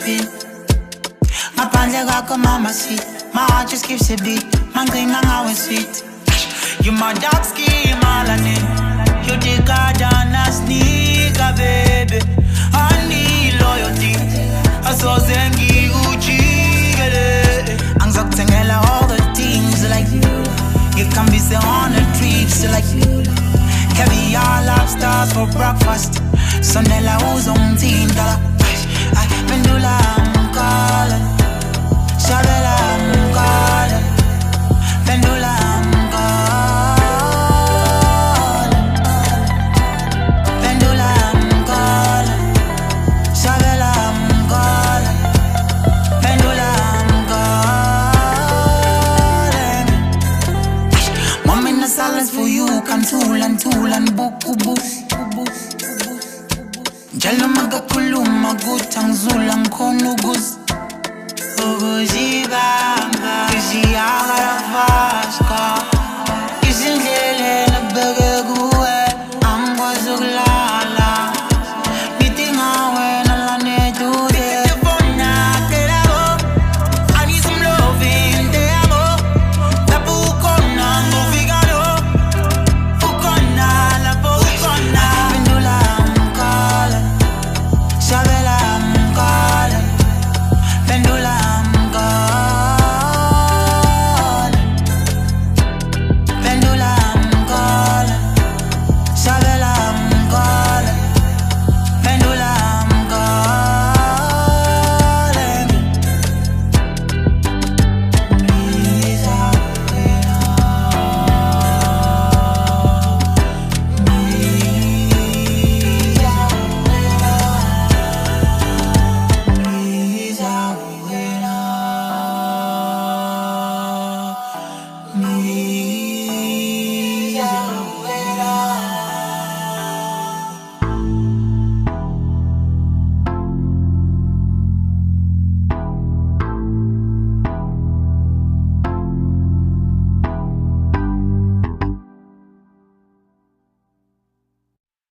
feel. Ngaphandle kwakho mama sweet, my heart just skips a beat. Mangicinga ngawe sweet. You my dark skin melanin, you the garden sneaker baby. I need loyalty, asoze ngikujikele. Angizokuthengela all the things like you. You can be say on a trip, so like you. Caviar, lobsters for breakfast. Sonela uzongithinta. Pendula I'm calling, Shabela I'm calling, Pendula I'm calling, Pendula I'm calling, Shabela I'm calling, Pendula I'm calling. One minute silence for you, can tool and buku buku. Jalo magakuluma gutangzula nkono guz Ugujibamba Kujiyagara fashka